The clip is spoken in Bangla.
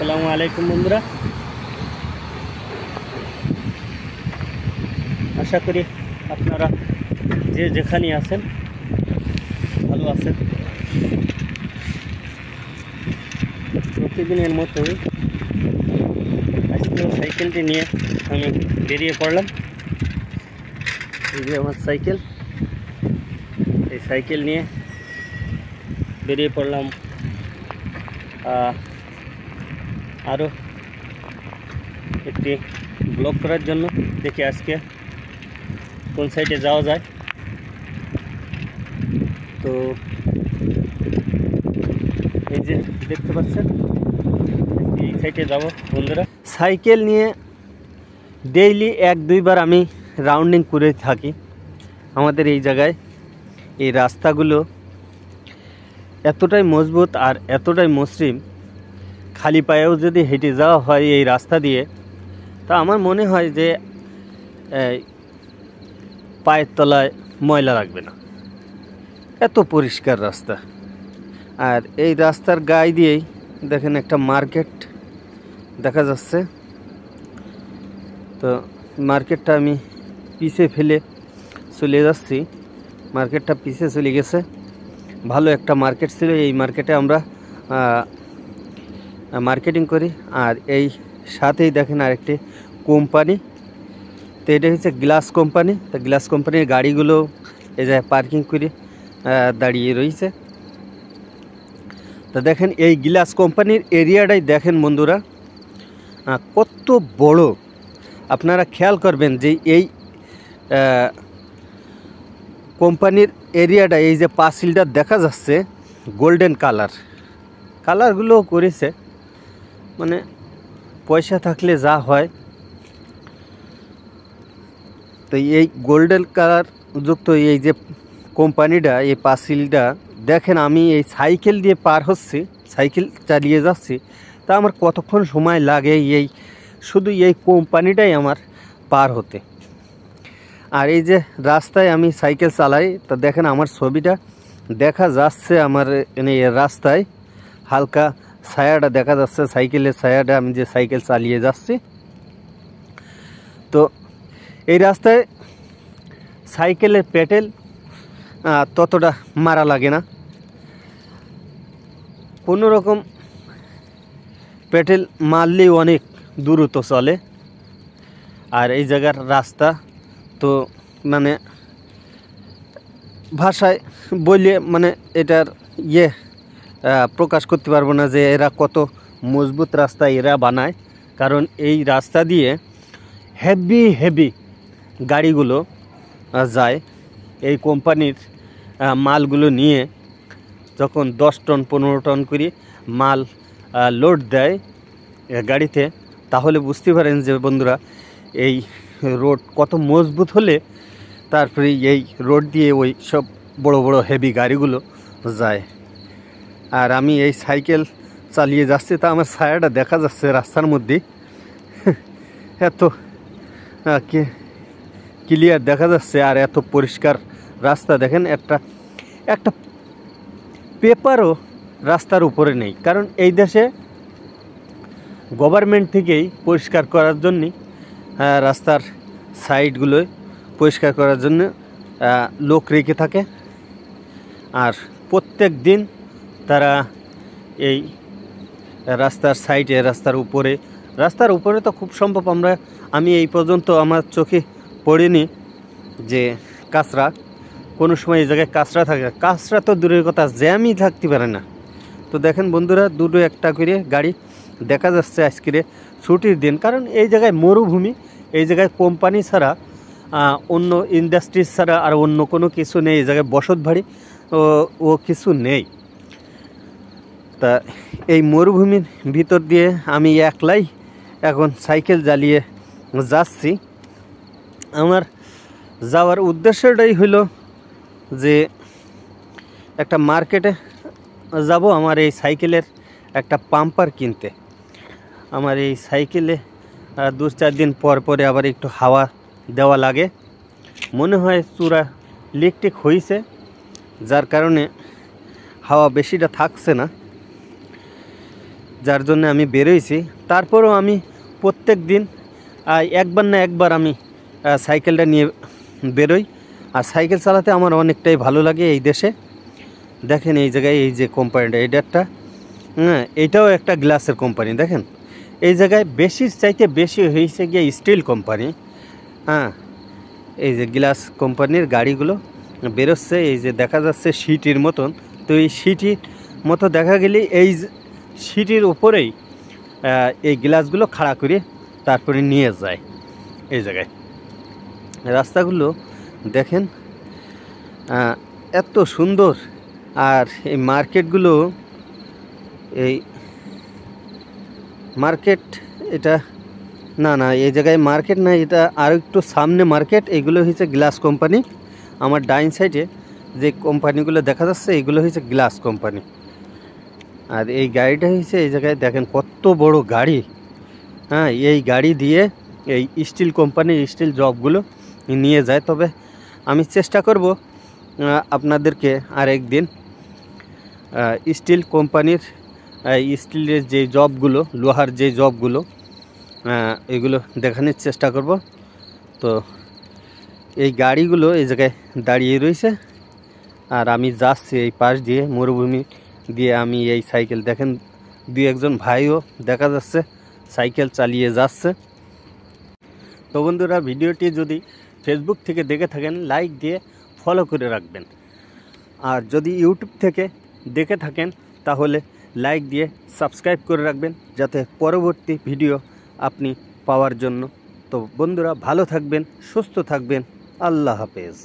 আসসালামু আলাইকুম বন্ধুরা, আশা করি আপনারা যে যেখানে আছেন ভালো আছেন। প্রতিদিনের মতোই আজকেও সাইকেলটি নিয়ে আমি বেরিয়ে পড়লাম। এই যে আমার সাইকেল, এই সাইকেল নিয়ে বেরিয়ে পড়লাম আরও একটি ব্লগ করার জন্য। দেখি আজকে কোন সাইডে যাওয়া যায়। তো এই যে দেখতে পাচ্ছেন এই সাইডে যাব বন্ধুরা। সাইকেল নিয়ে ডেইলি 1-2 বার আমি রাউন্ডিং করে থাকি আমাদের এই জায়গায়। এই রাস্তাগুলো এতটাই মজবুত আর এতটাই মসৃণ, খালি পায়েও যদি হেঁটে যাওয়া হয় এই রাস্তা দিয়ে, তা আমার মনে হয় যে পায়ের তলায় ময়লা লাগবে না, এত পরিষ্কার রাস্তা। আর এই রাস্তার গায়ে দিয়েই দেখেন একটা মার্কেট দেখা যাচ্ছে। তো মার্কেটটা আমি পিছে ফেলে চলে যাচ্ছি। মার্কেটটা পিছে চলে গেছে। ভালো একটা মার্কেট ছিল, এই মার্কেটে আমরা মার্কেটিং করি। আর এই সাথেই দেখেন আরেকটি কোম্পানি, তো এটা হচ্ছে গ্লাস কোম্পানি। তো গ্লাস কোম্পানির গাড়িগুলো এই জায়গায় পার্কিং করে দাঁড়িয়ে রয়েছে। তো দেখেন এই গ্লাস কোম্পানির এরিয়াটাই দেখেন বন্ধুরা কত বড়। আপনারা খেয়াল করবেন যে এই কোম্পানির এরিয়াটা, এই যে পাঁচিলটা দেখা যাচ্ছে গোল্ডেন কালারগুলো করেছে, মানে পয়সা থাকলে যা হয়। তো এই গোল্ডেন কালার যুক্ত এই যে কোম্পানিটা, এই পাঁচিলটা দেখেন। আমি এই সাইকেল দিয়ে পার হচ্ছি, সাইকেল চালিয়ে যাচ্ছি, তা আমার কতক্ষণ সময় লাগে এই শুধু এই কোম্পানিটাই আমার পার হতে। আর এই যে রাস্তায় আমি সাইকেল চালাই, তা দেখেন আমার ছবিটা দেখা যাচ্ছে। আমার এই রাস্তায় হালকা ছায়াটা দেখা যাচ্ছে, সাইকেলের ছায়াটা, আমি যে সাইকেল চালিয়ে যাচ্ছি। তো এই রাস্তায় সাইকেলের পেডেল ততটা মারা লাগে না, কোনো রকম পেডেল মারলেই অনেক দ্রুত চলে। আর এই জায়গার রাস্তা তো মানে ভাষায় বললে মানে এটার প্রকাশ করতে পারবো না যে এরা কত মজবুত রাস্তা এরা বানায়। কারণ এই রাস্তা দিয়ে হেভি গাড়িগুলো যায়। এই কোম্পানির মালগুলো নিয়ে যখন 10 টন 15 টন করে মাল লোড দেয় গাড়িতে, তাহলে বুঝতে পারেন যে বন্ধুরা এই রোড কত মজবুত হলে তারপরে এই রোড দিয়ে ওই সব বড় হেভি গাড়িগুলো যায়। আর আমি এই সাইকেল চালিয়ে যাচ্ছি, তা আমার ছায়াটা দেখা যাচ্ছে রাস্তার মধ্যে, এত ক্লিয়ার দেখা যাচ্ছে আর এত পরিষ্কার রাস্তা। দেখেন একটা পেপারও রাস্তার উপরে নেই, কারণ এই দেশে গভর্নমেন্ট থেকেই পরিষ্কার করার জন্যে রাস্তার সাইডগুলো পরিষ্কার করার জন্য লোক রেখে থাকে। আর প্রত্যেক দিন তারা এই রাস্তার সাইডে, রাস্তার উপরে তো খুব সম্ভব আমি এই পর্যন্ত আমার চোখে পড়িনি যে কাঁচরা, কোনো সময় এই জায়গায় কাঁচরা থাকে। কাঁচরা তো দূরের কথা, জ্যামই থাকতে পারে না। তো দেখেন বন্ধুরা 2-1টা করে গাড়ি দেখা যাচ্ছে আজকের ছুটির দিন, কারণ এই জায়গায় মরুভূমি, এই জায়গায় কোম্পানি ছাড়া অন্য ইন্ডাস্ট্রিজ ছাড়া আর অন্য কোনো কিছু নেই। এই জায়গায় বসত বাড়ি ও কিছু নেই। তা এই মরুভূমির ভিতর দিয়ে আমি একলাই এখন সাইকেল চালিয়ে যাচ্ছি। আমার যাওয়ার উদ্দেশ্যটাই হলো যে একটা মার্কেটে যাব, আমার এই সাইকেলের একটা পাম্পার কিনতে। আমার এই সাইকেলে 2-4 দিন পরে আবার একটু হাওয়া দেওয়া লাগে। মনে হয় চূড়া লিকটিক হয়েছে, যার কারণে হাওয়া বেশিটা থাকছে না। যার জন্য আমি বেরোইছি। তারপরেও আমি প্রত্যেক দিন একবার না একবার আমি সাইকেলটা নিয়ে বেরোই। আর সাইকেল চালাতে আমার অনেকটাই ভালো লাগে এই দেশে। দেখেন এই জায়গায় এই যে কোম্পানিটা, এটা একটা এইটাও একটা গ্লাসের কোম্পানি। দেখেন এই জায়গায় বেশির চাইতে বেশি হয়েছে গিয়ে স্টিল কোম্পানি। এই যে গ্লাস কোম্পানির গাড়িগুলো বেরোচ্ছে, এই যে দেখা যাচ্ছে সিটির মতন। তো এই সিটির মতো দেখা গেলে এই সিটির উপরেই এই গ্লাসগুলো খাড়া করে তারপরে নিয়ে যায় এই জায়গায়। রাস্তাগুলো দেখেন এত সুন্দর। আর এই মার্কেটগুলো, এই মার্কেট এটা না এই জায়গায় মার্কেট না, এটা আর একটু সামনে মার্কেট। এগুলো হচ্ছে গ্লাস কোম্পানি। আমার ডাইন সাইডে যে কোম্পানিগুলো দেখা যাচ্ছে এগুলো হচ্ছে গ্লাস কোম্পানি। আর এই গাড়িটা হচ্ছে এই জায়গায় দেখেন কত বড় গাড়ি। এই গাড়ি দিয়ে এই স্টিল কোম্পানির স্টিল জবগুলো নিয়ে যায়। তবে আমি চেষ্টা করব আপনাদেরকে আরেকদিন স্টিল কোম্পানির স্টিলের যে জবগুলো, লোহার যে জবগুলো, এগুলো দেখানোর চেষ্টা করব। তো এই গাড়িগুলো এই জায়গায় দাঁড়িয়ে রয়েছে আর আমি যাচ্ছি এই পাশ দিয়ে, মরুভূমি দিয়ে আমি এই সাইকেল, দেখেন দুই একজন ভাইও দেখা যাচ্ছে সাইকেল চালিয়ে যাচ্ছে। তো বন্ধুরা, ভিডিওটি যদি ফেসবুক থেকে দেখে থাকেন লাইক দিয়ে ফলো করে রাখবেন। আর যদি ইউটিউব থেকে দেখে থাকেন তাহলে লাইক দিয়ে সাবস্ক্রাইব করে রাখবেন, যাতে পরবর্তী ভিডিও আপনি পাওয়ার জন্য। তো বন্ধুরা, ভালো থাকবেন, সুস্থ থাকবেন। আল্লাহ হাফেজ।